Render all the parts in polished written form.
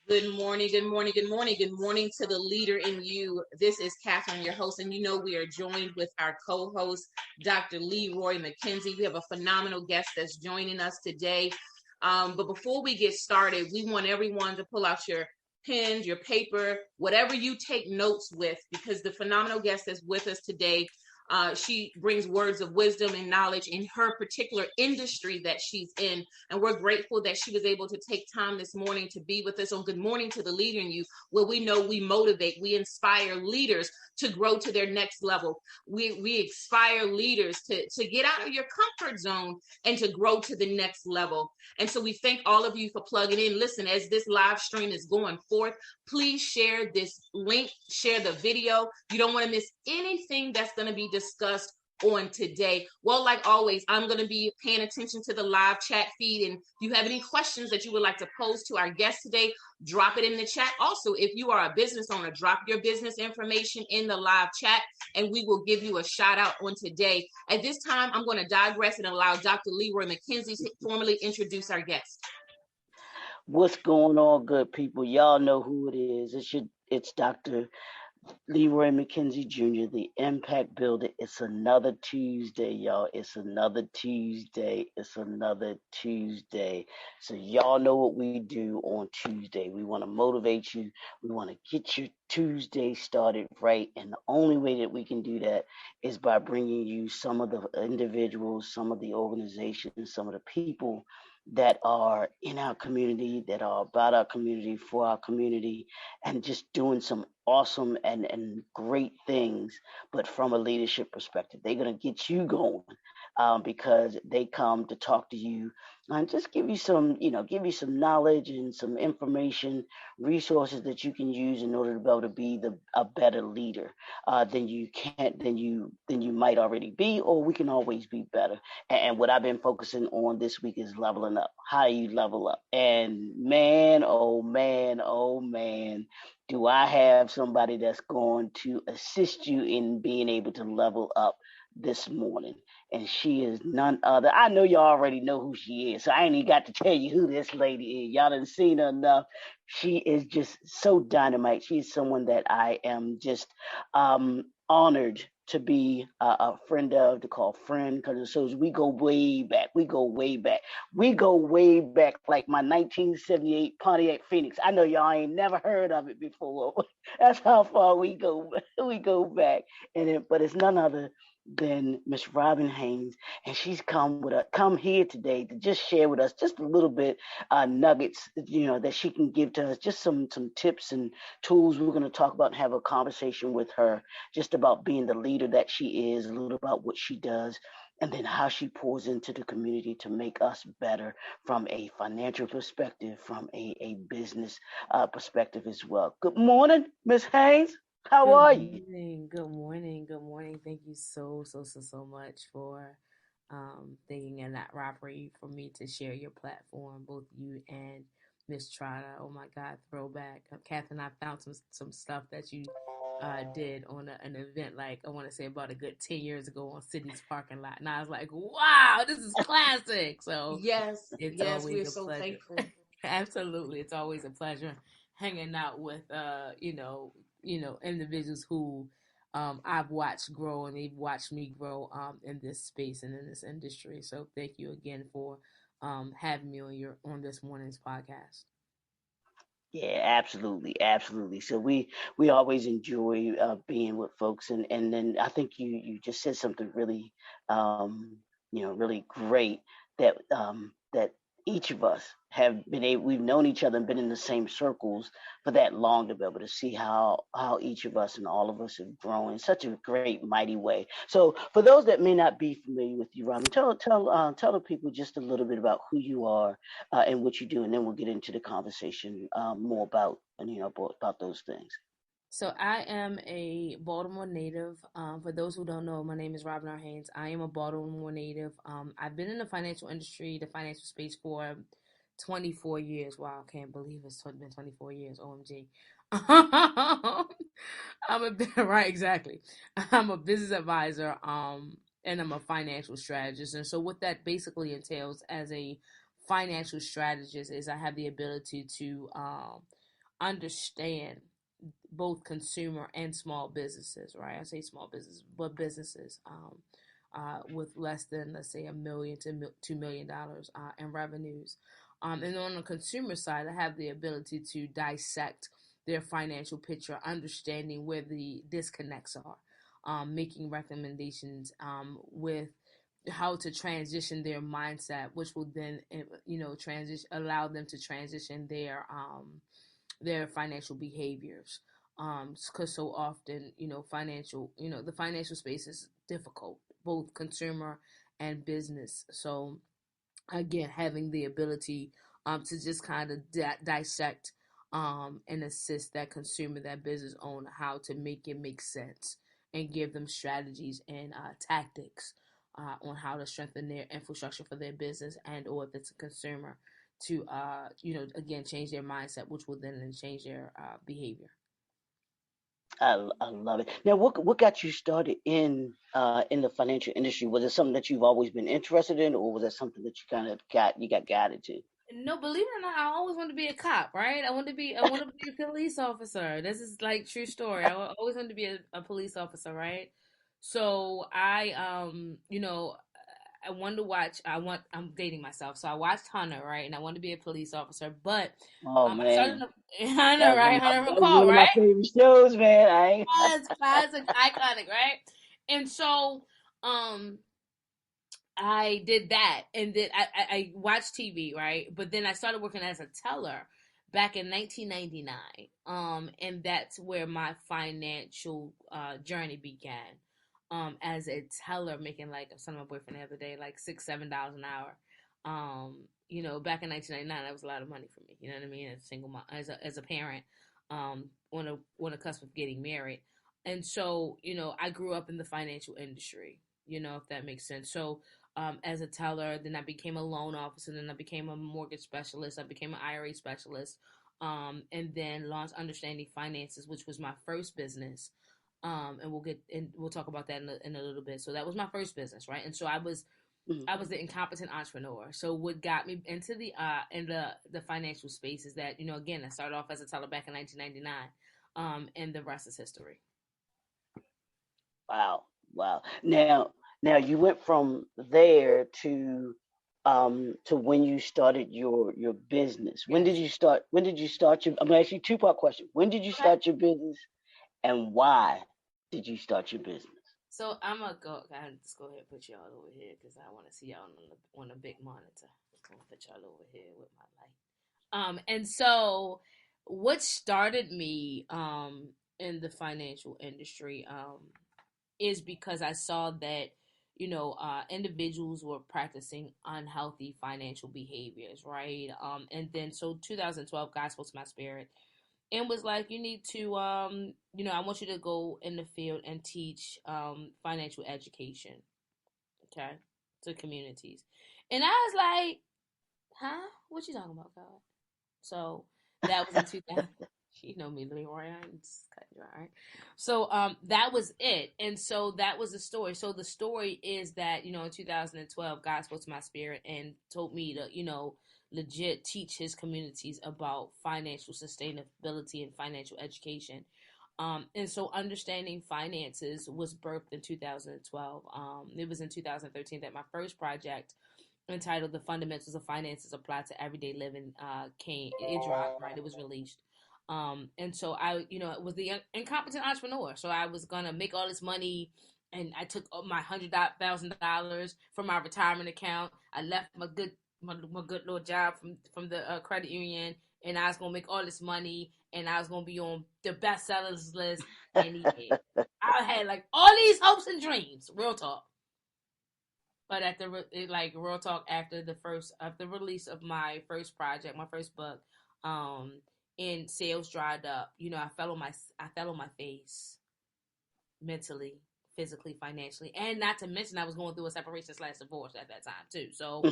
Good morning, good morning, good morning, good morning to the leader in you. This is Catherine, your host, and you know we are joined with our co-host, Dr. Leroy McKenzie. We have a phenomenal guest that's joining us today. But before we get started, we want everyone to pull out your pens, your paper, whatever you take notes with, because the phenomenal guest that's with us today, she brings words of wisdom and knowledge in her particular industry that she's in. And we're grateful that she was able to take time this morning to be with us on Good Morning to the Leader in You, where we know we motivate, we inspire leaders to grow to their next level. We inspire leaders to get out of your comfort zone and to grow to the next level. And so we thank all of you for plugging in. Listen, as this live stream is going forth, please share this link, share the video. You don't want to miss anything that's going to be discussed on today. Well, like always, I'm going to be paying attention to the live chat feed. And if you have any questions that you would like to pose to our guest today, drop it in the chat. Also, if you are a business owner, drop your business information in the live chat and we will give you a shout out on today. At this time, I'm going to digress and allow Dr. Leroy McKenzie to formally introduce our guest. What's going on, good people? Y'all know who it is. It's Dr. Leroy McKenzie Jr., the Impact Builder. It's another Tuesday, y'all. It's another Tuesday. It's another Tuesday. So y'all know what we do on Tuesday. We want to motivate you. We want to get your Tuesday started right. And the only way that we can do that is by bringing you some of the individuals, some of the organizations, some of the people that are in our community, that are about our community, for our community, and just doing some awesome and great things, but from a leadership perspective. They're going to get you going because they come to talk to you and just give you some knowledge and some information, resources that you can use in order to be able to be a better leader than you might already be, or we can always be better. And what I've been focusing on this week is leveling up. How you level up. And man, oh man, oh man, do I have somebody that's going to assist you in being able to level up this morning. And she is none other. I know you already know who she is, so I ain't even got to tell you who this lady is. Y'all done seen her enough. She is just so dynamite. She's someone that I am just honored to be a friend of, to call friend, because so we go way back. We go way back like my 1978 Pontiac Phoenix. I know y'all ain't never heard of it before. That's how far we go. We go back, but it's none other than Miss Robin Haynes, and she's come here today to just share with us just a little bit nuggets, that she can give to us, just some tips and tools. We're going to talk about and have a conversation with her just about being the leader that she is, a little about what she does, and then how she pours into the community to make us better from a financial perspective, from a business perspective as well. Good morning, Miss Haynes. How are you? Good morning. Thank you so much for thinking in that robbery for me to share your platform, both you and Miss Trotta. Oh my God, throwback. Catherine, I found some stuff that you did on an event, like I want to say about a good 10 years ago on City's parking lot. And I was like, wow, this is classic. So Yes, it's yes, always we're a so pleasure. thankful. Absolutely. It's always a pleasure hanging out with individuals who I've watched grow and they've watched me grow in this space and in this industry. So thank you again for having me on this morning's podcast. Yeah, absolutely. So we always enjoy being with folks, and then I think you just said something really, really great, that each of us have been able. We've known each other and been in the same circles for that long to be able to see how each of us and all of us have grown in such a great, mighty way. So for those that may not be familiar with you, Robin, tell the people just a little bit about who you are and what you do, and then we'll get into the conversation more about about those things. So I am a Baltimore native. For those who don't know, my name is Robin R. Haynes. I am a Baltimore native. I've been in the financial industry, the financial space for 24 years. Wow, I can't believe it's been 24 years. OMG. Right, exactly. I'm a business advisor, and I'm a financial strategist. And so what that basically entails as a financial strategist is I have the ability to understand both consumer and small businesses, right? I say small business, but businesses with less than, let's say, $1 million to $2 million in revenues. And on the consumer side, I have the ability to dissect their financial picture, understanding where the disconnects are, making recommendations with how to transition their mindset, which will then, transition, allow them to transition their financial behaviors. Because so often, the financial space is difficult, both consumer and business. So again, having the ability to just kind of dissect and assist that consumer, that business owner, how to make it make sense, and give them strategies and tactics on how to strengthen their infrastructure for their business, and or if it's a consumer, to again, change their mindset, which will then change their behavior. I love it. Now, what got you started in the financial industry? Was it something that you've always been interested in, or was it something that you kind of got guided to? No, believe it or not, I always wanted to be a cop, right? I want to be a police officer. This is like true story. Always wanted to be a police officer, right? So I wanted to watch. I'm dating myself, so I watched Hunter, right? And I wanted to be a police officer, but Oh I started man, Hunter, right? Hunter that was one McCall, of my right? favorite shows, man. I ain't... Yes, classic, iconic, right? And so, um, I did that, and then I watched TV, right? But then I started working as a teller back in 1999, and that's where my financial journey began. As a teller, making, like, I was telling my boyfriend the other day, like $6-7 an hour. Back in 1999, that was a lot of money for me. You know what I mean? As a single mom, as a parent, on the cusp of getting married, and so I grew up in the financial industry. If that makes sense. So as a teller. Then I became a loan officer. Then I became a mortgage specialist. I became an IRA specialist. And then launched Understanding Finances, which was my first business. And we'll talk about that in a little bit. So that was my first business, right? And so I was the incompetent entrepreneur. So what got me into the financial space is that, again, I started off as a teller back in 1999, and the rest is history. Wow, wow. Now you went from there to when you started your business. When did Yes. you start? When did you start your? I'm gonna ask you a two-part question. When did you Okay. start your business, and why did you start your business? So I'm gonna go. I just go ahead and put y'all over here because I want to see y'all on a big monitor. I'm gonna put y'all over here with my light. And so what started me in the financial industry is because I saw that individuals were practicing unhealthy financial behaviors, right? And then so 2012, God spoke to my spirit and was like, you need to I want you to go in the field and teach financial education, okay, to communities. And I was like, huh, what you talking about, God? So that was in 2000. You know me, Leroy. I'm just cutting you out, right? So that was it, and so that was the story. So the story is that in 2012, God spoke to my spirit and told me to legit teach his communities about financial sustainability and financial education. And so understanding finances was birthed in 2012. It was in 2013 that my first project, entitled "The Fundamentals of Finances Applied to Everyday Living," it dropped, right? It was released. And so I, was the incompetent entrepreneur. So I was gonna make all this money, and I took my $100,000 from my retirement account. I left my good little job from the credit union, and I was gonna make all this money, and I was gonna be on the bestsellers list. And I had like all these hopes and dreams. Real talk. But like real talk, after the release of my first project, my first book, and sales dried up. I fell on my face, mentally, physically, financially, and not to mention I was going through a separation/divorce at that time too. So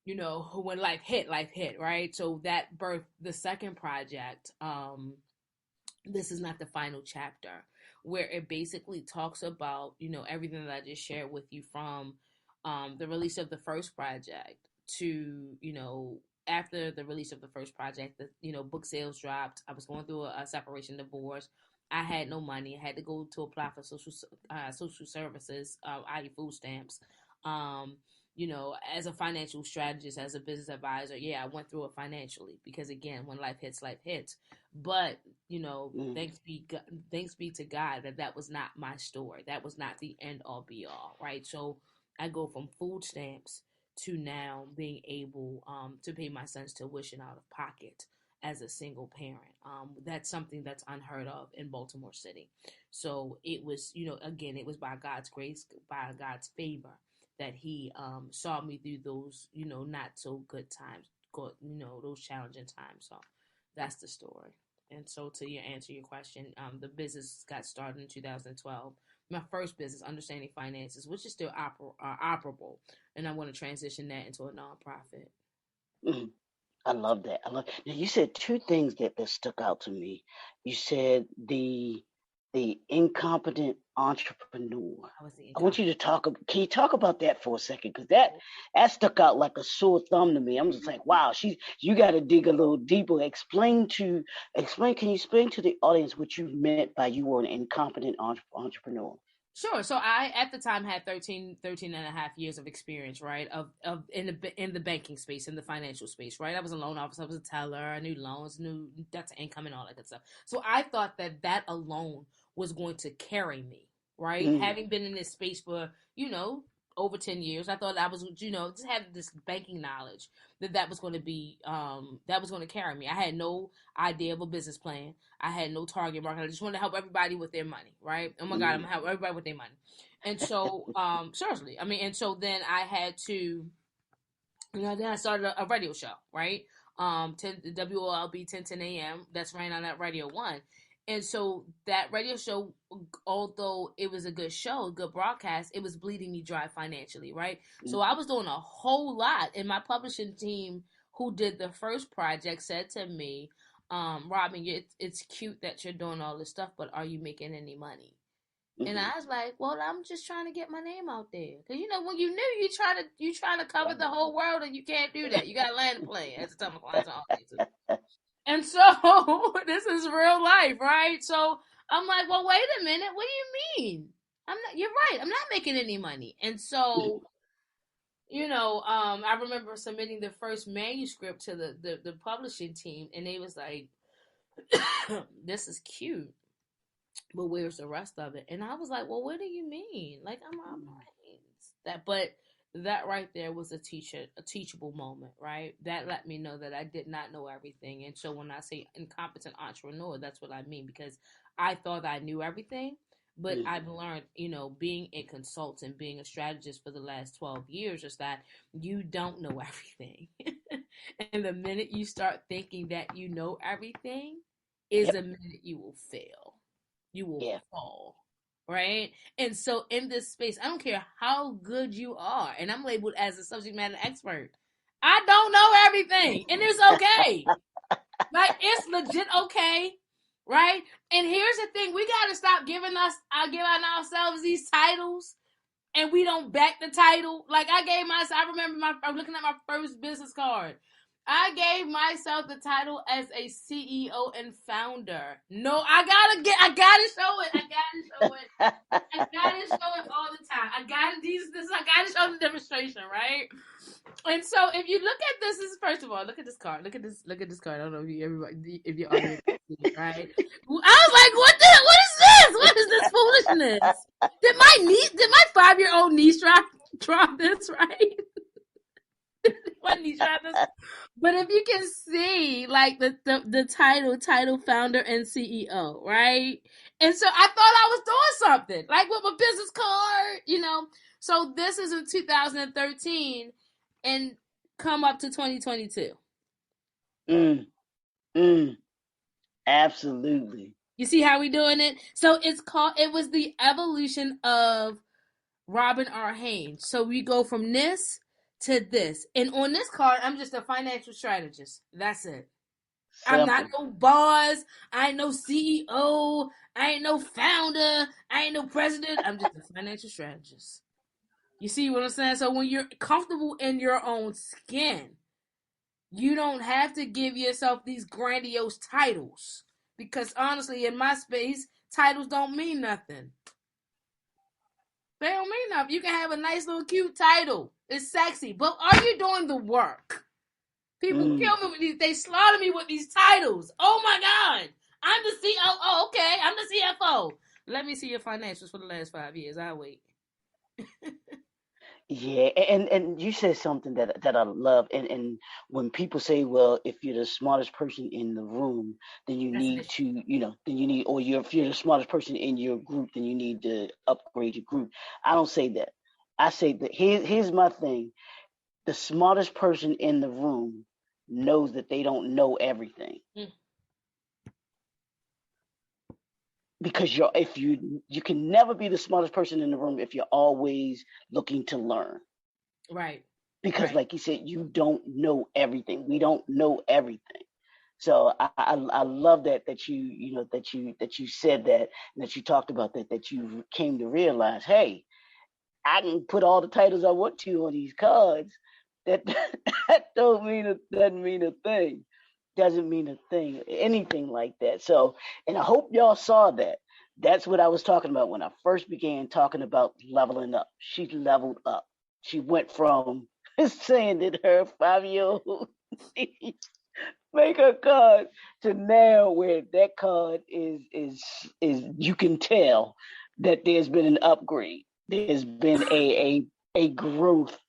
when life hit, right? So that birthed the second project. This is not the final chapter, where it basically talks about everything that I just shared with you, from the release of the first project to after the release of the first project, the book sales dropped. I was going through a separation divorce. I had no money. I had to go to apply for social services, i.e. food stamps. As a financial strategist, as a business advisor, yeah, I went through it financially because again, when life hits, life hits. But thanks be to God that was not my story. That was not the end all be all, right? So I go from food stamps to now being able to pay my son's tuition out of pocket as a single parent. That's something that's unheard of in Baltimore City. So it was, again, it was by God's grace, by God's favor that he saw me through those, not so good times, those challenging times. So that's the story. And so to answer your question, the business got started in 2012. My first business, Understanding Finances, which is still operable, and I want to transition that into a nonprofit. Mm. I love that. Now you said two things that stuck out to me. You said the incompetent entrepreneur. I want you to can you talk about that for a second? Because that stuck out like a sore thumb to me. I'm just like, wow, you got to dig a little deeper. Can you explain to the audience what you meant by you were an incompetent entrepreneur? Sure. So I, at the time, had 13 and a half years of experience, right? Of in the banking space, in the financial space, right? I was a loan officer, I was a teller, I knew loans, knew debt to income and all that good stuff. So I thought that alone was going to carry me, right? Having been in this space for, over 10 years, I thought I was, just had this banking knowledge that was going to be, that was going to carry me. I had no idea of a business plan. I had no target market. I just wanted to help everybody with their money, right? Oh my God, I'm going to help everybody with their money. And so, seriously, and so then I had to, then I started a radio show, right? WOLB 1010 AM, that's ran on that Radio 1. And so that radio show, although it was a good show, a good broadcast, it was bleeding me dry financially, right? So I was doing a whole lot. And my publishing team, who did the first project, said to me, Robin, it's cute that you're doing all this stuff, but are you making any money? And I was like, well, I'm just trying to get my name out there. Because, when you knew you trying to cover the whole world, and you can't do that. You got to land the plane. As a tell my clients all day too. And so this is real life, right? So I'm like, well, wait a minute. What do you mean? You're right. I'm not making any money. And so, I remember submitting the first manuscript to the publishing team, and they was like, this is cute, but where's the rest of it? And I was like, well, what do you mean? Like, I'm but that right there was a teachable moment, right? That let me know that I did not know everything. And so when I say incompetent entrepreneur, that's what I mean, because I thought I knew everything, but I've learned, being a consultant, being a strategist for the last 12 years, is that you don't know everything. And the minute you start thinking that you know everything is the minute you will fail. You will fall. Right? And so in this space, I don't care how good you are, and I'm labeled as a subject matter expert, I don't know everything. And it's okay. Like, it's legit okay. Right? And here's the thing, we gotta stop giving ourselves these titles, and we don't back the title. Like, I remember I'm looking at my first business card. I gave myself the title as a CEO and founder. No, I gotta show it. I gotta show it all the time. I gotta show the demonstration, right? And so if you look at this, first of all, look at this card. Look at this card. I don't know if you're audience see it, right? I was like, what is this? What is this foolishness? Did my 5-year-old niece try this, right? But if you can see, like, the title founder and CEO, right? And so I thought I was doing something, like with my business card, So this is in 2013 and come up to 2022. Absolutely. You see how we doing it? So it was the evolution of Robin R. Haynes. So we go from this to this. And on this card, I'm just a financial strategist. That's it. Simple. I'm not no boss. I ain't no CEO. I ain't no founder. I ain't no president. I'm just a financial strategist. You see what I'm saying? So when you're comfortable in your own skin, You don't have to give yourself these grandiose titles, because honestly, in my space, titles don't mean nothing. They don't mean nothing. You can have a nice little cute title. It's sexy, but are you doing the work? People kill me with these. They slaughter me with these titles. Oh my God. I'm the COO. Okay. I'm the CFO. Let me see your financials for the last 5 years. I'll wait. Yeah, and you said something that I love, and when people say, well, if you're the smartest person in the room, then you That's an need issue. to, then you need, or if you're the smartest person in your group, then you need to upgrade your group. I don't say that. I say that here's my thing. The smartest person in the room knows that they don't know everything. Mm. Because if you can never be the smartest person in the room if you're always looking to learn. Right. Because Right. like you said, you don't know everything. We don't know everything. So I love that you said that, and that you talked about that you came to realize, hey, I can put all the titles I want to on these cards. That that doesn't mean a thing. Doesn't mean a thing, anything like that. So, and I hope y'all saw that. That's what I was talking about when I first began talking about leveling up. She leveled up. She went from saying that her 5-year-old make her card to now where that card is you can tell that there's been an upgrade. There's been a growth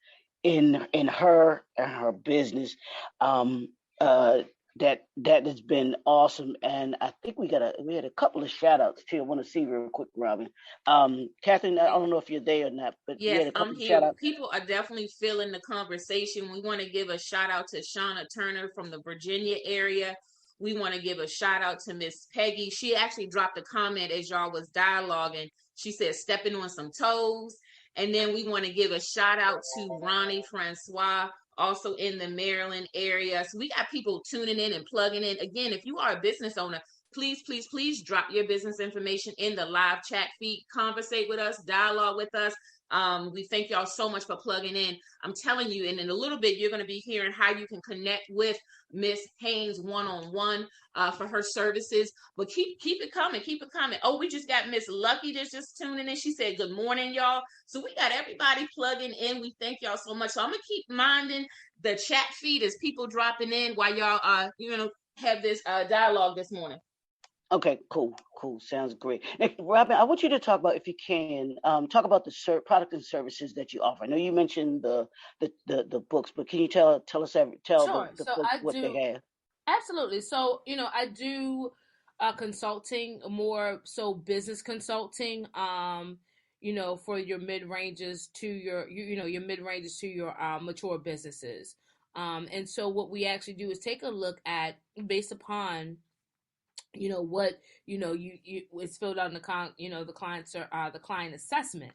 in her and her business. Um, uh, that has been awesome, and I think we had a couple of shout outs too. I want to see real quick, Robin. Catherine, I don't know if you're there or not, but we Yes, had a I'm couple of here. shout outs. People are definitely feeling the conversation. We want to give a shout out to Shauna Turner from the Virginia area. We want to give a shout out to Miss Peggy. She actually dropped a comment as y'all was dialoguing. She said, stepping on some toes. And then we want to give a shout out to Ronnie Francois, also in the Maryland area. So we got people tuning in and plugging in. Again, if you are a business owner, please, please, please drop your business information in the live chat feed. Conversate with us, dialogue with us. We thank y'all so much for plugging in. I'm telling you, and in a little bit, you're going to be hearing how you can connect with Miss Haynes one-on-one for her services. But keep it coming, keep it coming. Oh, we just got Miss Lucky that's just tuning in. She said, good morning, y'all. So we got everybody plugging in. We thank y'all so much. So I'm going to keep minding the chat feed as people dropping in while y'all have this dialogue this morning. Okay, cool. Sounds great. Now, Robin, I want you to talk about, if you can, talk about the product and services that you offer. I know you mentioned the books, but can you tell Sure. the So folks I what they do. have? Absolutely. So, I do consulting, more so business consulting, for your mid ranges to your mid ranges to your mature businesses. And so what we actually do is take a look at, based upon what you it's filled out in the client assessment,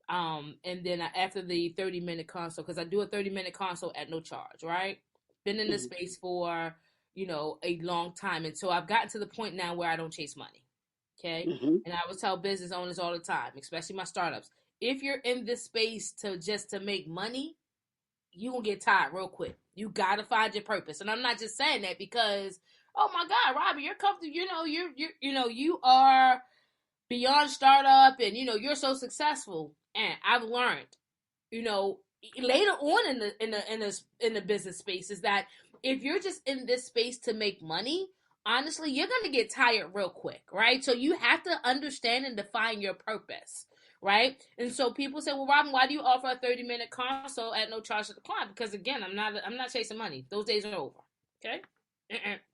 and then after the 30-minute consult, because I do a 30-minute consult at no charge, right? Been in this Mm-hmm. space for a long time, and so I've gotten to the point now where I don't chase money. Okay. Mm-hmm. And I would tell business owners all the time, especially my startups, if you're in this space to make money, you gonna get tired real quick. You gotta find your purpose. And I'm not just saying that because, oh my God, Robbie, you're comfortable. You are beyond startup, and you're so successful. And I've learned, you know, later on in the business space, is that if you're just in this space to make money, honestly, you're gonna get tired real quick, right? So you have to understand and define your purpose, right? And so people say, well, Robin, why do you offer a 30-minute consult at no charge to the client? Because again, I'm not chasing money. Those days are over. Okay.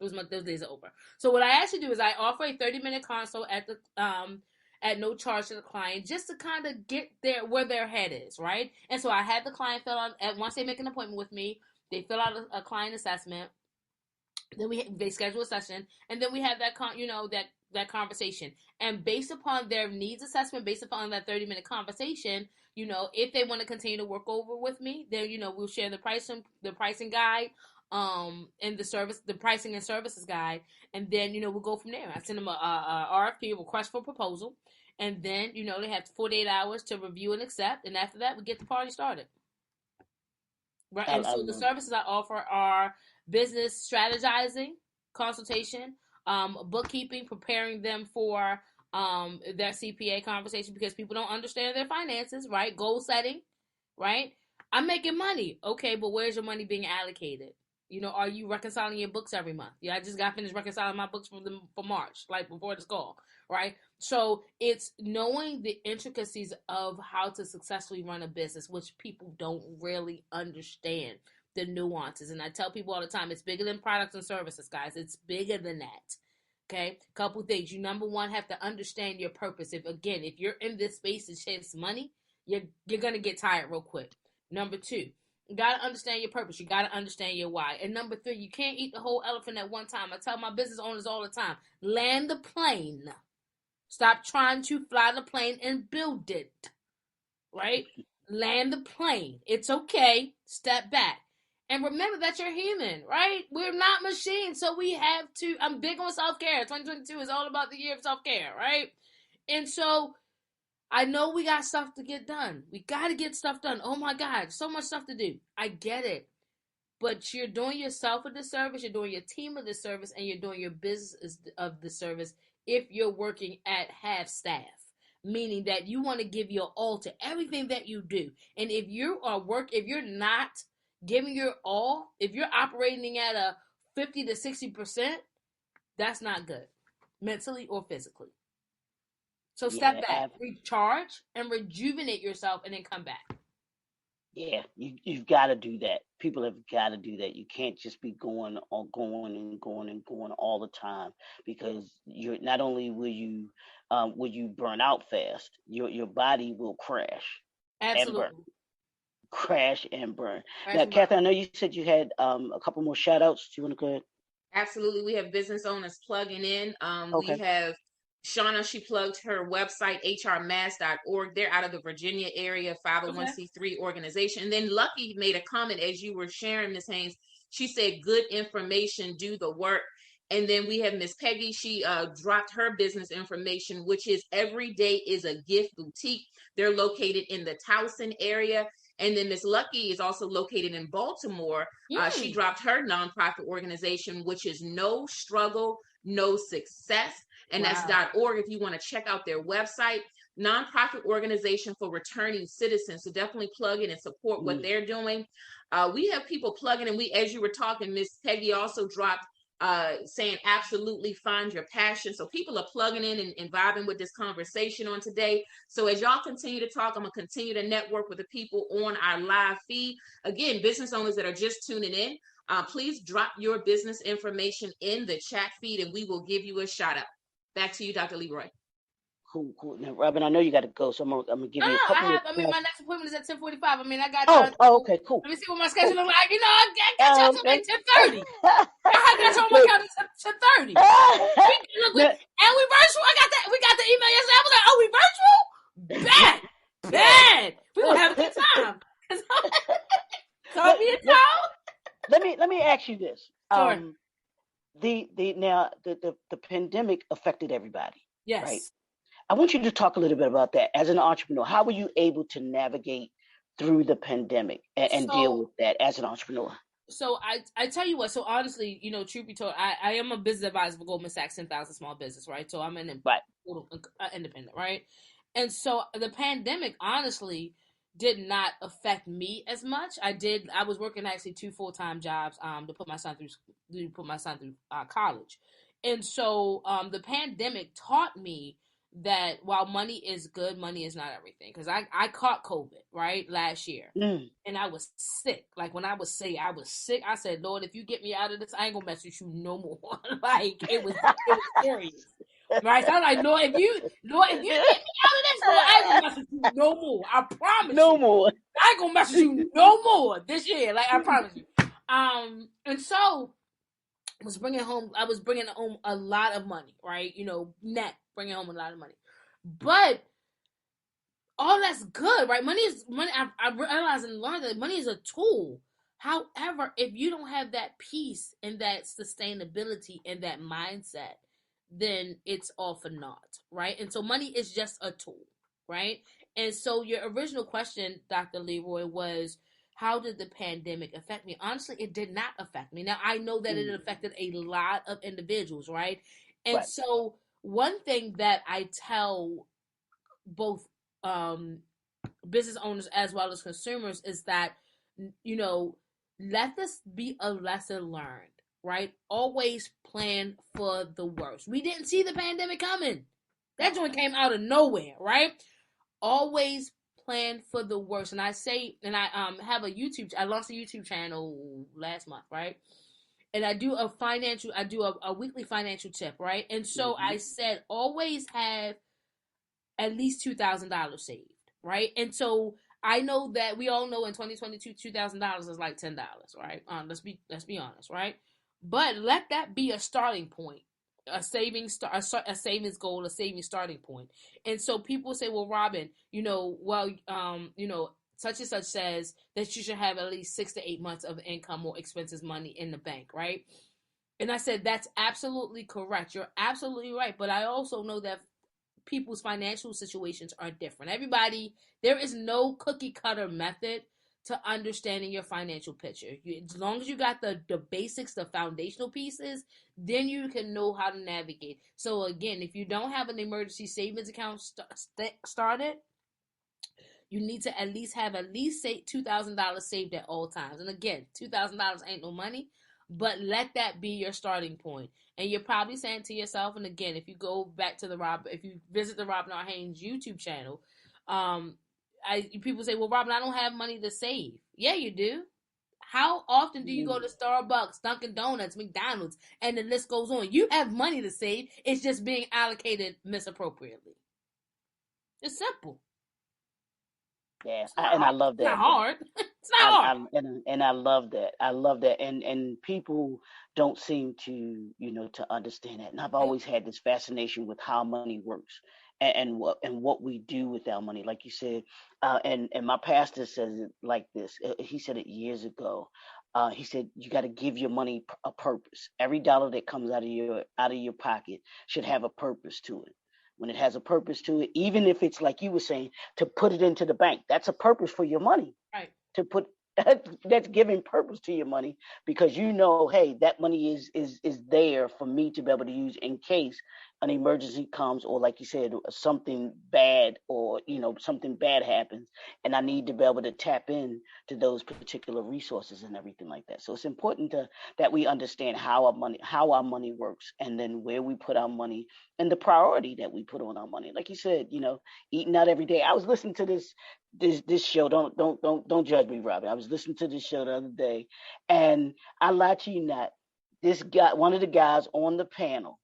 Those days are over. So what I actually do is I offer a 30-minute consult at no charge to the client, just to kind of get there where their head is, right? And so I had the client fill out, once they make an appointment with me, they fill out a client assessment. Then they schedule a session, and then we have that conversation. And based upon their needs assessment, based upon that 30-minute conversation, if they want to continue to work over with me, then we'll share the pricing guide, and the pricing and services guide, and then we'll go from there. I send them a RFP, request for proposal, and then they have 48 hours to review and accept, and after that we get the party started. Right. I, And I so the love services I offer are business strategizing consultation, bookkeeping, preparing them for their CPA conversation because people don't understand their finances, right? Goal setting, right? I'm making money. Okay, but where's your money being allocated? Are you reconciling your books every month? Yeah, I just got finished reconciling my books for March, like before this call, right? So it's knowing the intricacies of how to successfully run a business, which people don't really understand the nuances. And I tell people all the time, it's bigger than products and services, guys. It's bigger than that. Okay, couple things. You number one have to understand your purpose. If you're in this space to chase money, you're gonna get tired real quick. Number two, you gotta understand your purpose. You gotta understand your why. And number three, you can't eat the whole elephant at one time. I tell my business owners all the time: land the plane. Stop trying to fly the plane and build it. Right? Land the plane. It's okay. Step back. And remember that you're human, right? We're not machines, so we have to. I'm big on self-care. 2022 is all about the year of self-care, right? And so I know we got stuff to get done. We got to get stuff done. Oh my God, so much stuff to do. I get it. But you're doing yourself a disservice, you're doing your team a disservice, and you're doing your business of disservice if you're working at half staff. Meaning that you want to give your all to everything that you do. And if you're not giving your all, if you're operating at a 50 to 60%, that's not good, mentally or physically. So step back, recharge, and rejuvenate yourself, and then come back. Yeah, you've got to do that. People have got to do that. You can't just be going all the time, because you're not only will you burn out fast, your body will crash. Absolutely. And burn. Crash and burn. Now, Kathy, I know you said you had a couple more shout outs. Do you want to go ahead? Absolutely. We have business owners plugging in. Okay. We have Shauna, she plugged her website, hrmass.org. They're out of the Virginia area, 501c3 organization. And then Lucky made a comment as you were sharing, Ms. Haynes. She said, good information, do the work. And then we have Miss Peggy. She dropped her business information, which is Every Day is a Gift Boutique. They're located in the Towson area. And then Miss Lucky is also located in Baltimore. She dropped her nonprofit organization, which is No Struggle, No Success. And that's .org if you want to check out their website. Nonprofit organization for returning citizens. So definitely plug in and support what they're doing. We have people plugging in. As you were talking, Miss Peggy also dropped saying absolutely find your passion. So people are plugging in and vibing with this conversation on today. So as y'all continue to talk, I'm going to continue to network with the people on our live feed. Again, business owners that are just tuning in, please drop your business information in the chat feed and we will give you a shout out. Back to you, Dr. Leroy. Cool. Now, Robin, I know you got to go, so I'm gonna give you a couple. My next appointment is at 10:45. I got. Okay, cool. Let me see what my schedule looks like. I got y'all till like 10:30. I got y'all on my calendar till 10:30. And we virtual. We got the email yesterday. I was like, oh, we virtual? Bad. We gonna have a good time. Call me a call. Let me ask you this. Sure. The pandemic affected everybody. Yes. Right? I want you to talk a little bit about that. As an entrepreneur, how were you able to navigate through the pandemic and deal with that as an entrepreneur? So I tell you what. So honestly, truth be told, I am a business advisor for Goldman Sachs 10,000 small business, right? So I'm an independent, right? And so the pandemic, honestly, did not affect me as much. I was working actually 2 full-time jobs to put my son through college. And so the pandemic taught me that while money is good, money is not everything. Because I caught COVID, right, last year. And I was sick. Like when I was sick, I said, Lord, if you get me out of this, I ain't gonna mess with you no more. Like it was serious. Right? So I was like, Lord, if you get me out of this, Lord, I ain't gonna mess with you no more. I promise no more. I ain't gonna mess with you no more this year. Like I promise you. And so I was bringing home a lot of money, right? Net, bringing home a lot of money. But all that's good, right? Money. I realized and learned that money is a tool. However, if you don't have that peace and that sustainability and that mindset, then it's all for naught, right? And so money is just a tool, right? And so your original question, Dr. Leroy, was how did the pandemic affect me? Honestly, it did not affect me. Now, I know that it affected a lot of individuals, right? And so one thing that I tell both business owners as well as consumers is that, let this be a lesson learned, right? Always plan for the worst. We didn't see the pandemic coming. That joint came out of nowhere, right? Always plan for the worst. And I have I launched a YouTube channel last month, right? And I do a weekly financial tip, right? And so I said always have at least $2,000 saved, right? And so I know that we all know in 2022, $2,000 is like $10, right? Let's be honest, right? But let that be a starting point, a savings goal, a savings starting point. And so people say, well, Robin, such and such says that you should have at least 6 to 8 months of income or expenses money in the bank, right? And I said, that's absolutely correct. You're absolutely right. But I also know that people's financial situations are different. There is no cookie cutter method to understanding your financial picture. As long as you got the basics, the foundational pieces, then you can know how to navigate. So again, if you don't have an emergency savings account started, you need to at least have $2,000 saved at all times. And again, $2,000 ain't no money, but let that be your starting point. And you're probably saying to yourself, and again, if you go back to if you visit the Robin R. Haynes YouTube channel, people say, well, Robin, I don't have money to save. Yeah, you do. How often do you go to Starbucks, Dunkin' Donuts, McDonald's, and the list goes on? You have money to save. It's just being allocated misappropriately. It's simple. Yeah, I love that. It's not hard. It's not hard. And I love that. I love that. And people don't seem to, to understand that. And I've always had this fascination with how money works and what we do with our money. Like you said, and my pastor says it like this. He said it years ago. He said you got to give your money a purpose. Every dollar that comes out of your pocket should have a purpose to it. When it has a purpose to it, even if it's like you were saying, to put it into the bank, that's a purpose for your money. Right. To put that's giving purpose to your money, because hey, that money is there for me to be able to use in case an emergency comes, or like you said, something bad, or something bad happens, and I need to be able to tap in to those particular resources and everything like that. So it's important that we understand how our money works, and then where we put our money and the priority that we put on our money. Like you said, eating out every day. I was listening to this show. Don't judge me, Robin. I was listening to this show the other day, and I lie to you not, this guy, one of the guys on the panel,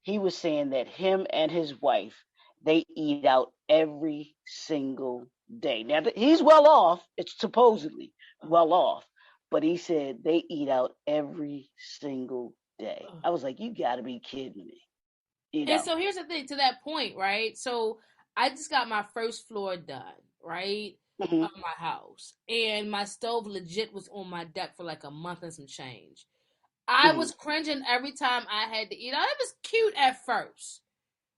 he was saying that him and his wife, they eat out every single day. Now he's well off. It's supposedly well off, but he said they eat out every single day. I was like, you got to be kidding me. And so here's the thing, to that point, right? So I just got my first floor done, right, of my house, and my stove legit was on my deck for like a month and some change. I was cringing every time I had to eat. It was cute at first,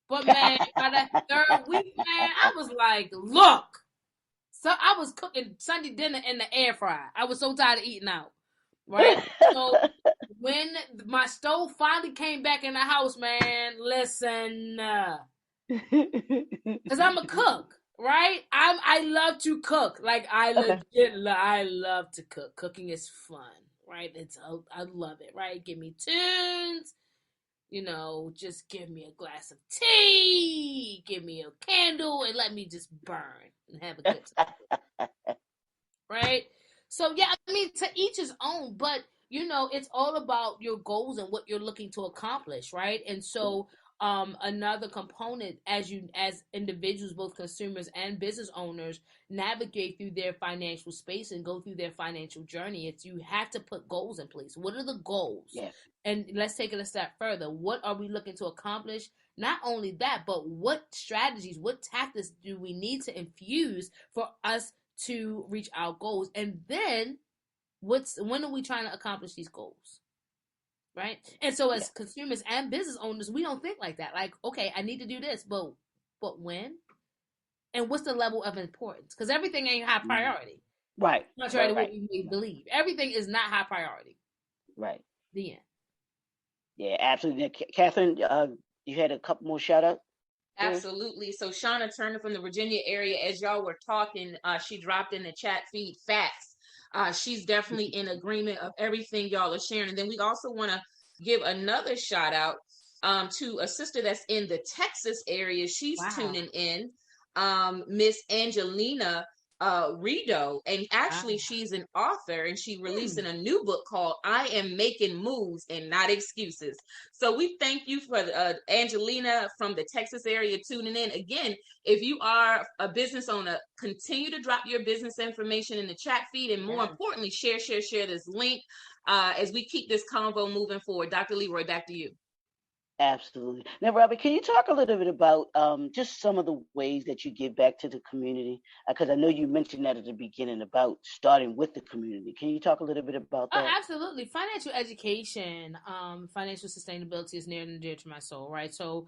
but man, by that third week, man, I was like, look. So I was cooking Sunday dinner in the air fryer. I was so tired of eating out, right? So when my stove finally came back in the house, man, listen, because I'm a cook, right? I love to cook. Like I love to cook. Cooking is fun, right? I love it, right? Give me tunes, just give me a glass of tea, give me a candle, and let me just burn and have a good time, right? So yeah, I mean, to each his own, but it's all about your goals and what you're looking to accomplish, right? And so another component, as individuals, both consumers and business owners, navigate through their financial space and go through their financial journey, it's you have to put goals in place. What are the goals? Yeah. And let's take it a step further. What are we looking to accomplish? Not only that, but what strategies, what tactics do we need to infuse for us to reach our goals? And then when are we trying to accomplish these goals? Right? And so as consumers and business owners, we don't think like that. Like, okay, I need to do this, but when? And what's the level of importance? Because everything ain't high priority. Right. Contrary to what Right. we may believe. Everything is not high priority. Right. The end. Yeah, absolutely. Now, Catherine, you had a couple more shout outs? Absolutely. So Shauna Turner from the Virginia area, as y'all were talking, she dropped in the chat feed facts. She's definitely in agreement of everything y'all are sharing. And then we also want to give another shout out to a sister that's in the Texas area. She's Wow. tuning in, Miss Angelina Rido. And actually, Wow. she's an author and she's releasing a new book called I Am Making Moves and Not Excuses. So we thank you for Angelina from the Texas area tuning in. Again, if you are a business owner, continue to drop your business information in the chat feed, and more Yes. importantly, share this link as we keep this convo moving forward. Dr. Leroy, back to you. Absolutely. Now, Robert, can you talk a little bit about just some of the ways that you give back to the community? Because I know you mentioned that at the beginning about starting with the community. Can you talk a little bit about Oh, that? absolutely. Financial education, financial sustainability is near and dear to my soul, right? So,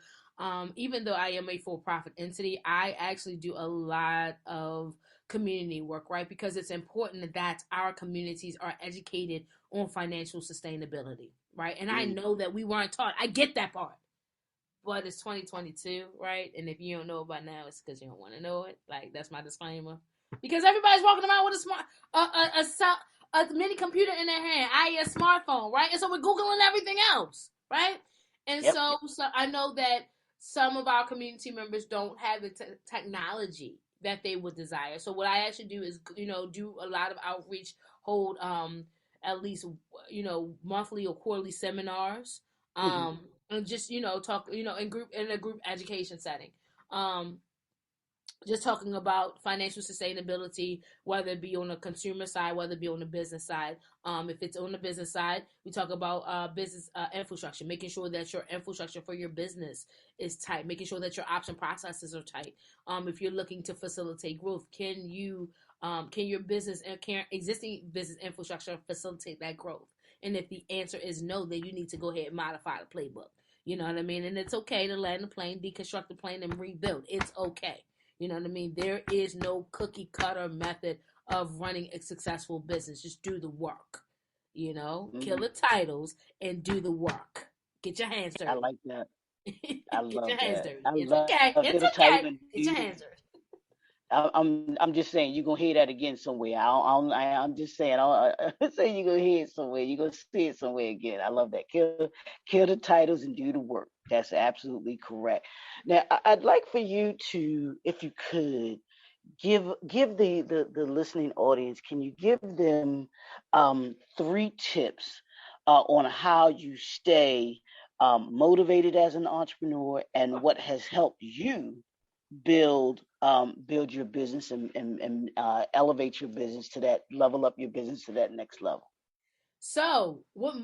even though I am a for-profit entity, I actually do a lot of community work, right? Because it's important that our communities are educated on financial sustainability, right? And I know that we weren't taught. I get that part. But it's 2022, right? And if you don't know it by now, it's because you don't want to know it. Like, that's my disclaimer. Because everybody's walking around with a mini computer in their hand, i.e. a smartphone, right? And so we're Googling everything else, right? And Yep. so I know that some of our community members don't have the technology that they would desire. So what I actually do is, do a lot of outreach, hold at least, monthly or quarterly seminars. Mm-hmm. And just talk in a group education setting, just talking about financial sustainability, whether it be on the consumer side, whether it be on the business side. If it's on the business side, we talk about business infrastructure, making sure that your infrastructure for your business is tight, making sure that your option processes are tight. If you're looking to facilitate growth, can your business and can existing business infrastructure facilitate that growth? And if the answer is no, then you need to go ahead and modify the playbook. You know what I mean? And it's okay to land the plane, deconstruct the plane, and rebuild. It's okay. You know what I mean? There is no cookie cutter method of running a successful business. Just do the work. Kill the titles and do the work. Get your hands dirty. I like that. I Get love your hands that. dirty. I It's love okay. get It's a title okay. and Get your hands dirty. I'm just saying you're gonna hear that again somewhere. I'm just saying I'm saying you're gonna hear it somewhere. You're gonna see it somewhere again. I love that. Kill the titles and do the work. That's absolutely correct. Now I'd like for you to, if you could, give the listening audience. Can you give them 3 tips on how you stay motivated as an entrepreneur and what has helped you build your business and elevate your business to that level up your business to that next level. So, what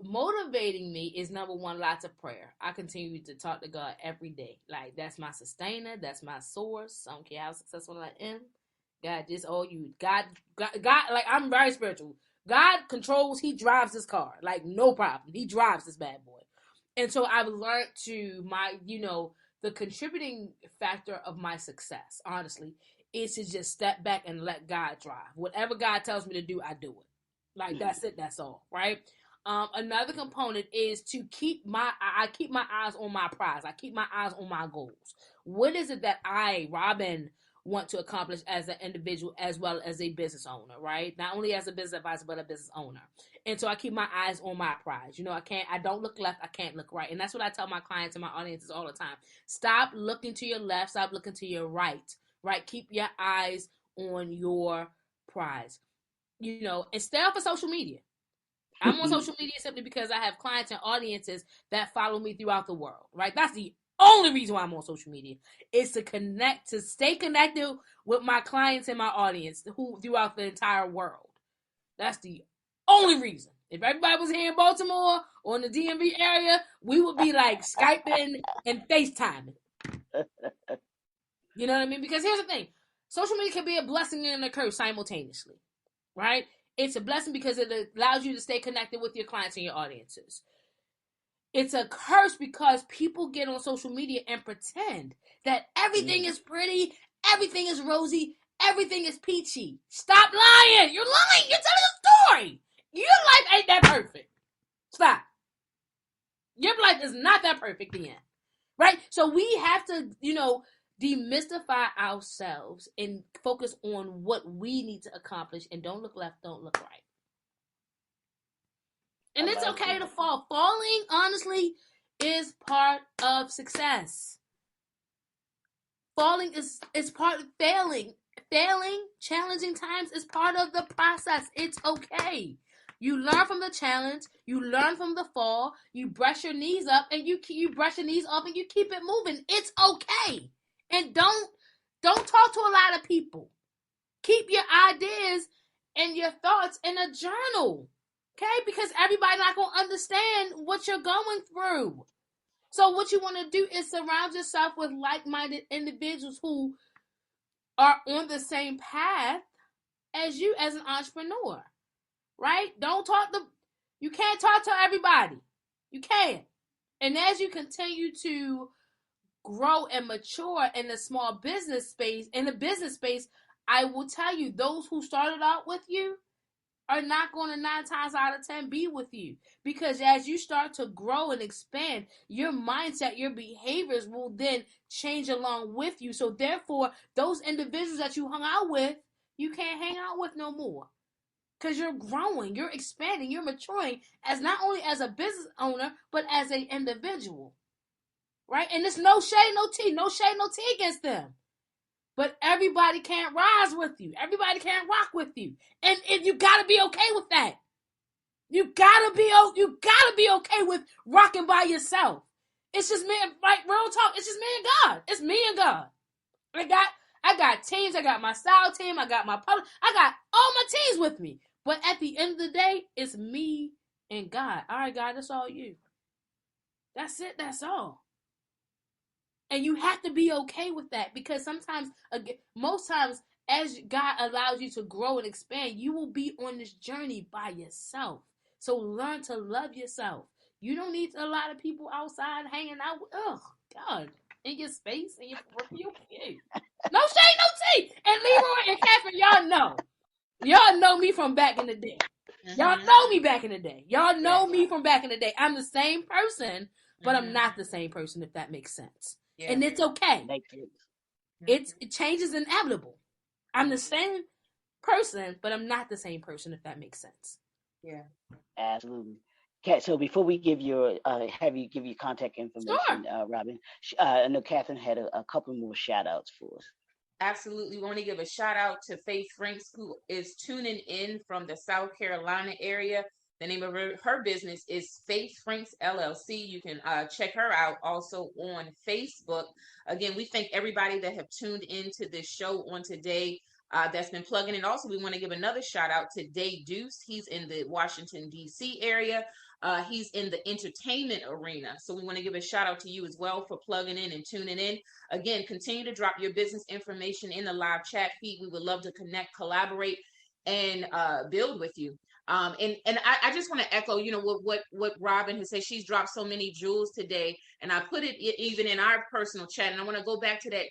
motivating me is number one, lots of prayer. I continue to talk to God every day. Like, that's my sustainer, that's my source. I don't care how successful I am. God, this all you. God, like, I'm very spiritual. God controls, he drives this car. Like, no problem. He drives this bad boy. And so I've learned to the contributing factor of my success, honestly, is to just step back and let God drive. Whatever God tells me to do, I do it. Like, that's it. That's all. Right. Another component is to keep I keep my eyes on my prize. I keep my eyes on my goals. What is it that I, Robin, want to accomplish as an individual as well as a business owner, right? Not only as a business advisor, but a business owner. And so I keep my eyes on my prize. I don't look left, I can't look right. And that's what I tell my clients and my audiences all the time. Stop looking to your left, stop looking to your right, right? Keep your eyes on your prize, and stay off of social media. I'm on social media simply because I have clients and audiences that follow me throughout the world, right? That's the only reason why I'm on social media, is to stay connected with my clients and my audience who throughout the entire world. That's the only reason. If everybody was here in Baltimore or in the DMV area, we would be like Skyping and FaceTiming. You know what I mean? Because here's the thing. Social media can be a blessing and a curse simultaneously, right? It's a blessing because it allows you to stay connected with your clients and your audiences. It's a curse because people get on social media and pretend that everything is pretty, everything is rosy, everything is peachy. Stop lying. You're lying. You're telling a story. Your life ain't that perfect. Stop. Your life is not that perfect in the end. Right? So we have to, demystify ourselves and focus on what we need to accomplish, and don't look left, don't look right. And it's okay to fall. Falling, honestly, is part of success. Falling is part of failing. Failing, challenging times is part of the process. It's okay. You learn from the challenge. You learn from the fall. You brush your knees up, and you brush your knees off, and you keep it moving. It's okay. And don't talk to a lot of people. Keep your ideas and your thoughts in a journal. Okay? Because everybody's not going to understand what you're going through. So what you want to do is surround yourself with like-minded individuals who are on the same path as you as an entrepreneur. Right? You can't talk to everybody. You can't. And as you continue to grow and mature in the business space, I will tell you, those who started out with you are not going to 9 times out of 10 be with you. Because as you start to grow and expand, your mindset, your behaviors will then change along with you. So therefore, those individuals that you hung out with, you can't hang out with no more. Because you're growing, you're expanding, you're maturing as not only as a business owner, but as an individual. Right? And it's no shade, no tea against them. But everybody can't rise with you. Everybody can't rock with you. And you gotta be okay with that. You gotta be okay with rocking by yourself. It's just me, like real talk, it's just me and God. It's me and God. I got teams, I got my style team, I got my public, I got all my teams with me. But at the end of the day, it's me and God. All right, God, that's all you. That's it, that's all. And you have to be okay with that, because most times, as God allows you to grow and expand, you will be on this journey by yourself. So learn to love yourself. You don't need a lot of people outside hanging out with, God, in your space, in your peripheral. No shade, no tea. And Leroy and Catherine, y'all know me from back in the day. Y'all know me back in the day. Y'all know me from back in the day. I'm the same person, but I'm not the same person, if that makes sense. Yeah. And it's okay. It change is inevitable. I'm the same person, but I'm not the same person, if that makes sense. Yeah. Absolutely. Okay, so before we give have you give your contact information, sure. Robin, I know Catherine had a couple more shout outs for us. Absolutely. We want to give a shout out to Faith Franks, who is tuning in from the South Carolina area. The name of her business is Faith Franks LLC. You can check her out also on Facebook. Again, we thank everybody that have tuned into this show on today. That's been plugging in. Also, we want to give another shout out to Day Deuce. He's in the Washington, D.C. area. He's in the entertainment arena. So we want to give a shout out to you as well for plugging in and tuning in. Again, continue to drop your business information in the live chat feed. We would love to connect, collaborate, and build with you. And I just want to echo, what Robin has said. She's dropped so many jewels today, and I put it even in our personal chat. And I want to go back to that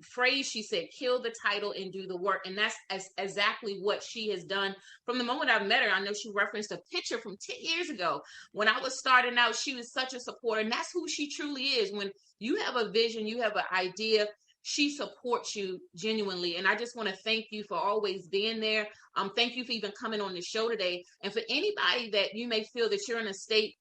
phrase she said, kill the title and do the work. And that's exactly what she has done from the moment I've met her. I know she referenced a picture from 10 years ago when I was starting out. She was such a supporter, and that's who she truly is. When you have a vision, you have an idea, she supports you genuinely. And I just want to thank you for always being there. Thank you for even coming on the show today. And for anybody that you may feel that you're in a state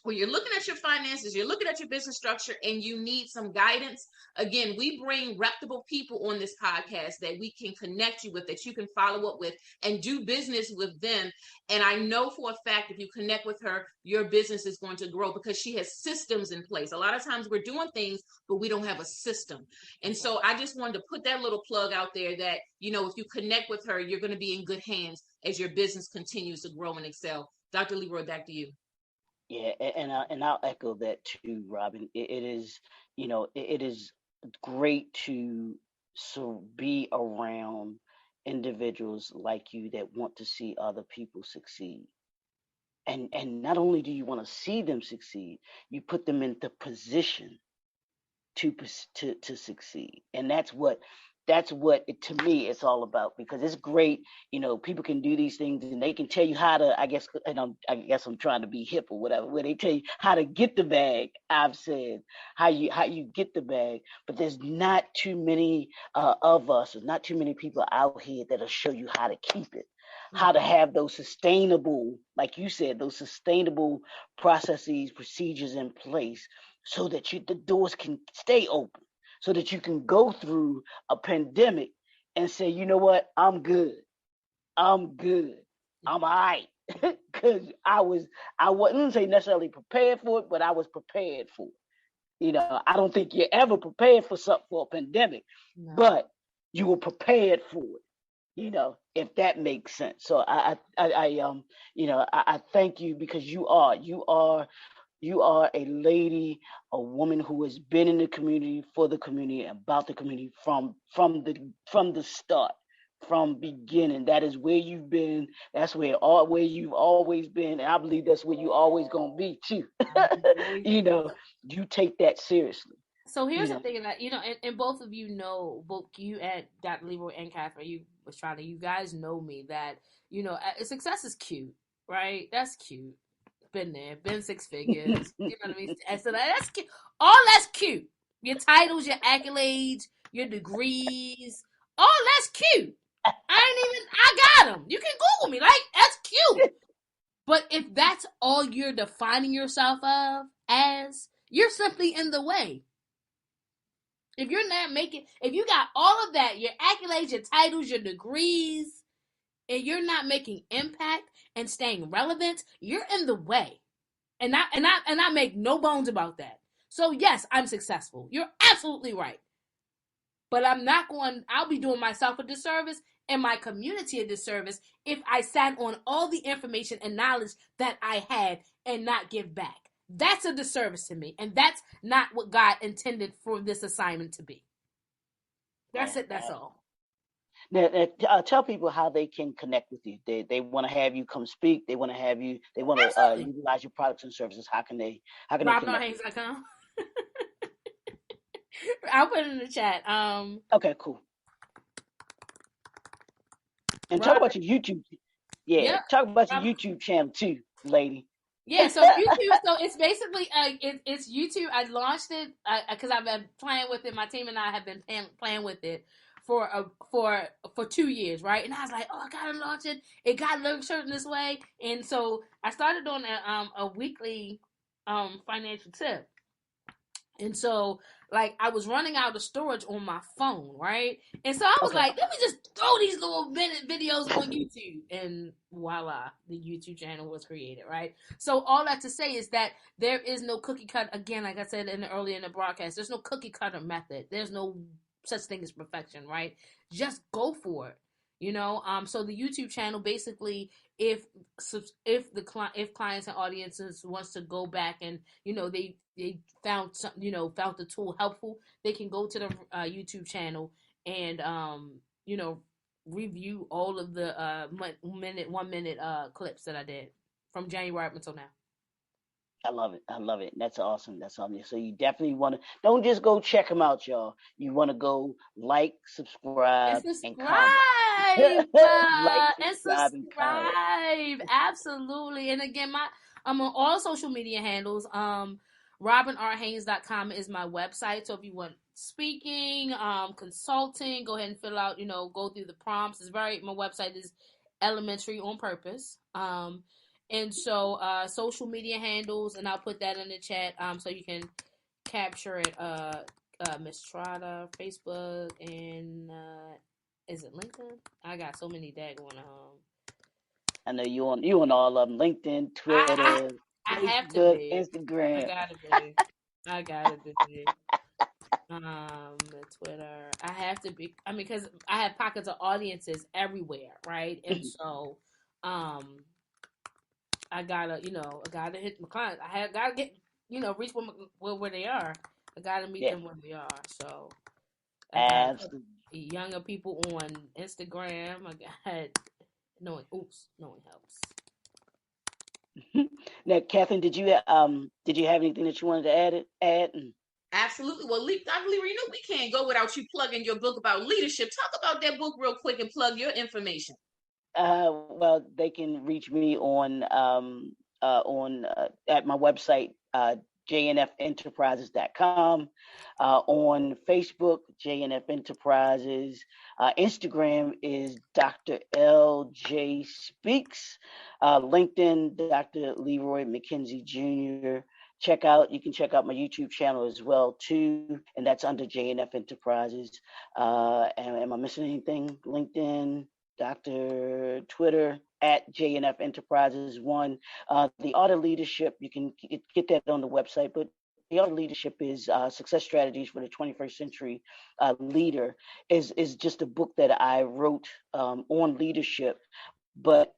where you're looking at your finances, you're looking at your business structure, and you need some guidance, again, we bring reputable people on this podcast that we can connect you with, that you can follow up with and do business with them. And I know for a fact, if you connect with her, your business is going to grow because she has systems in place. A lot of times we're doing things, but we don't have a system. And so I just wanted to put that little plug out there that, if you connect with her, you're going to be in good hands as your business continues to grow and excel. Dr. Leroy, back to you. Yeah, and I'll echo that too, Robin. It is, it is great to be around individuals like you that want to see other people succeed. And not only do you want to see them succeed, you put them in the position to succeed. And that's what that's what to me it's all about, because it's great, people can do these things and they can tell you how to, I guess I'm trying to be hip or whatever, where they tell you how to get the bag. I've said how you get the bag, but there's not too many of us, there's not too many people out here that'll show you how to keep it, how to have those sustainable, like you said, those sustainable processes, procedures in place so that the doors can stay open, so that you can go through a pandemic and say, you know what, I'm good. I'm good. I'm all right. Because I wouldn't say necessarily prepared for it, but I was prepared for it. I don't think you're ever prepared for something, for a pandemic, but you were prepared for it. If that makes sense. So I thank you, because you are a lady, a woman who has been in the community, for the community, about the community from the start, from beginning. That is where you've been. That's where you've always been, and I believe that's where you always gonna be too. You take that seriously. So here's the thing that, and both of you know, both you and Dr. Leroy and Catherine, you guys know me, that, success is cute, right? That's cute. Been there, been six figures. You know what I mean? And so that's cute. All that's cute. Your titles, your accolades, your degrees, all that's cute. I got them. You can Google me. Like, that's cute. But if that's all you're defining yourself as, you're simply in the way. If you got all of that, your accolades, your titles, your degrees, and you're not making impact and staying relevant, you're in the way. And I make no bones about that. So yes, I'm successful. You're absolutely right. But I'll be doing myself a disservice and my community a disservice if I sat on all the information and knowledge that I had and not give back. That's a disservice to me. And that's not what God intended for this assignment to be. That's it. That's all. Now, tell people how they can connect with you. They want to have you come speak. They want to utilize your products and services. How can they connect? RobinRHaynes.com. I'll put it in the chat. Okay, cool. And talk about your YouTube. Yeah, talk about your YouTube channel too, lady. Yeah, so YouTube, so it's basically it's YouTube. I launched it because I've been playing with it. My team and I have been playing with it for 2 years, right? And I was like, oh, I gotta launch it. It got to look certain this way, and so I started doing a weekly financial tip. And so, like, I was running out of storage on my phone, right? And so I was like, let me just throw these little minute videos on YouTube. And voila, the YouTube channel was created, right? So all that to say is that there is no cookie cut. Again, like I said earlier in the broadcast, there's no cookie cutter method. There's no such thing as perfection, right? Just go for it. So the YouTube channel, basically, if clients and audiences wants to go back and they found found the tool helpful, they can go to the YouTube channel and review all of the 1 minute clips that I did from January up until now. I love it. That's awesome. So you definitely want to, don't just go check them out, y'all. You want to go like, subscribe, and comment. Subscribe. Absolutely. And again, I'm on all social media handles. RobinRHaynes.com is my website. So if you want speaking, consulting, go ahead and fill out, go through the prompts. My website is elementary on purpose. And so social media handles, and I'll put that in the chat so you can capture it. Miss Trotta, Facebook, and is it LinkedIn? I got so many daggone. I know you on all of them: LinkedIn, Twitter, I have to be. Instagram. I gotta be. Twitter. I have to be. I mean, because I have pockets of audiences everywhere, right? And so, I gotta hit my clients. I gotta get, reach where they are. I gotta meet them where they are. So, I got younger people on Instagram. I got knowing helps. Now, Catherine, did you have anything that you wanted to add? Absolutely. Well, Dr. Leroy, you know we can't go without you plugging your book about leadership. Talk about that book real quick and plug your information. Well, they can reach me on at my website, jnfenterprises.com, on Facebook, JNF Enterprises. Instagram is Dr. LJ Speaks. LinkedIn, Dr. Leroy McKenzie Jr. You can check out my YouTube channel as well too, and that's under JNF Enterprises. And am I missing anything? LinkedIn, Dr. Twitter at JNF Enterprises One. The Art of Leadership, you can get that on the website, but the Art of Leadership is Success Strategies for the 21st Century Leader, is just a book that I wrote on leadership, but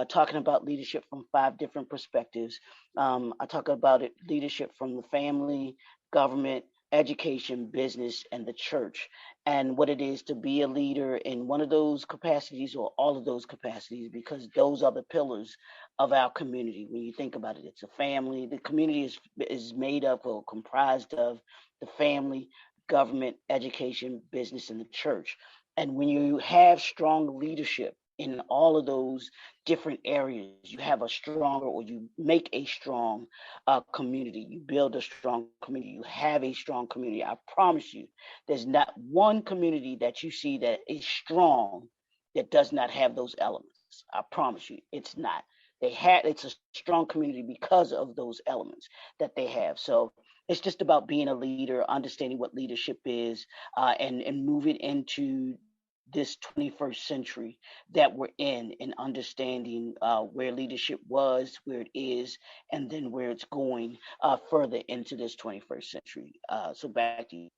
talking about leadership from 5 different perspectives. I talk about leadership from the family, government, education, business, and the church, and what it is to be a leader in one of those capacities or all of those capacities, because those are the pillars of our community. When you think about it, it's a family. The community is made up or comprised of the family, government, education, business, and the church. And when you have strong leadership in all of those different areas, you have a stronger, or you make a strong community. You build a strong community. You have a strong community. I promise you, there's not one community that you see that is strong that does not have those elements. I promise you, it's not. It's a strong community because of those elements that they have. So it's just about being a leader, understanding what leadership is, and moving into this 21st century that we're in, and understanding where leadership was, where it is, and then where it's going further into this 21st century. So back to you.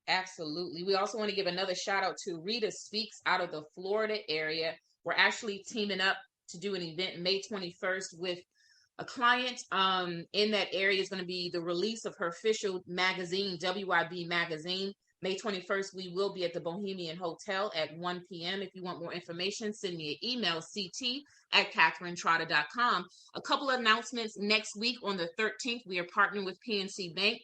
Absolutely. We also want to give another shout out to Rita Speaks out of the Florida area. We're actually teaming up to do an event May 21st with a client in that area. Is going to be the release of her official magazine, WIB Magazine. May 21st, we will be at the Bohemian Hotel at 1 p.m. If you want more information, send me an email, ct@catherinetrotter.com. A couple of announcements next week on the 13th. We are partnering with PNC Bank.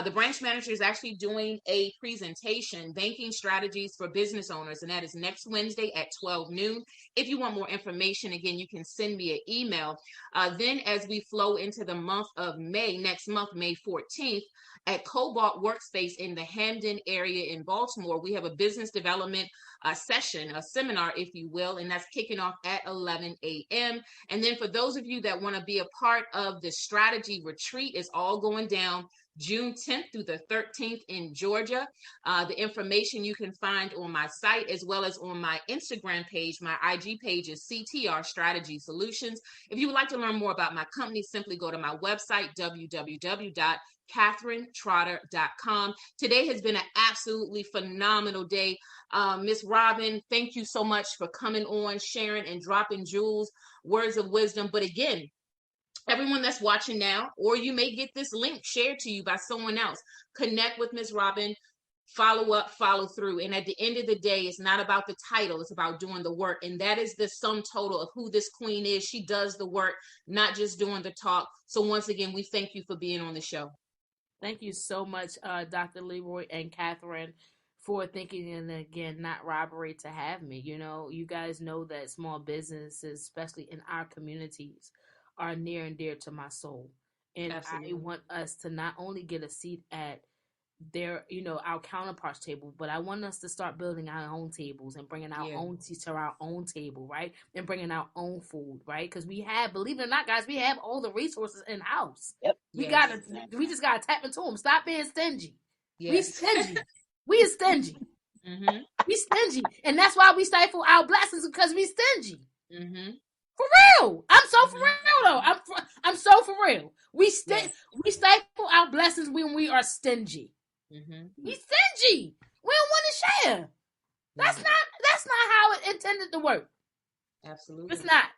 The branch manager is actually doing a presentation, Banking Strategies for Business Owners, and that is next Wednesday at 12 noon. If you want more information, again, you can send me an email. Then as we flow into the month of May, next month, May 14th, at Cobalt Workspace in the Hamden area in Baltimore, we have a business development session, a seminar, if you will, and that's kicking off at 11 a.m. And then for those of you that want to be a part of the strategy retreat, it's all going down June 10th through the 13th in Georgia. The information you can find on my site as well as on my Instagram page. My IG page is CTR Strategy Solutions. If you would like to learn more about my company, simply go to my website, www.catherinetrotter.com. Today has been an absolutely phenomenal day. Miss Robin, thank you so much for coming on, sharing and dropping jewels, words of wisdom. But again, everyone that's watching now, or you may get this link shared to you by someone else, connect with Miss Robin, follow up, follow through. And at the end of the day, it's not about the title, it's about doing the work. And that is the sum total of who this queen is. She does the work, not just doing the talk. So once again, we thank you for being on the show. Thank you so much, Dr. Leroy and Catherine, for thinking, and again, not robbery, to have me. You know, you guys know that small businesses, especially in our communities, are near and dear to my soul. And Absolutely. I want us to not only get a seat at their, our counterparts table, but I want us to start building our own tables and bringing our own seats to our own table, right? And bringing our own food, right? Because we have, believe it or not, guys, we have all the resources in house. Yep. We just gotta tap into them. Stop being stingy. Yes. We stingy. We is stingy. Mm-hmm. We stingy, and that's why we stifle our blessings, because we stingy. Mm-hmm. For real. I'm so for real though. I'm so for real. We stifle our blessings when we are stingy. Mm-hmm. We stingy. We don't want to share. That's not how it intended to work. Absolutely. It's not.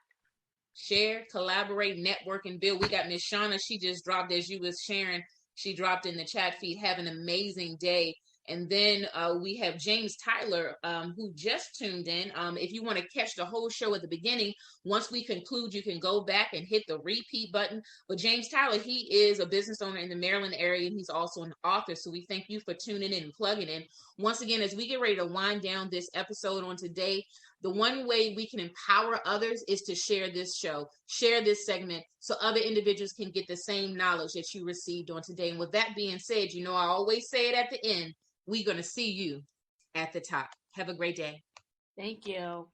Share, collaborate, network, and build. We got Miss Shauna. She just dropped, as you was sharing, she dropped in the chat feed. Have an amazing day. And then we have James Tyler, who just tuned in. If you want to catch the whole show at the beginning, once we conclude, you can go back and hit the repeat button. But James Tyler, he is a business owner in the Maryland area, and he's also an author. So we thank you for tuning in and plugging in. Once again, as we get ready to wind down this episode on today, the one way we can empower others is to share this show, share this segment, so other individuals can get the same knowledge that you received on today. And with that being said, you know, I always say it at the end, we're going to see you at the top. Have a great day. Thank you.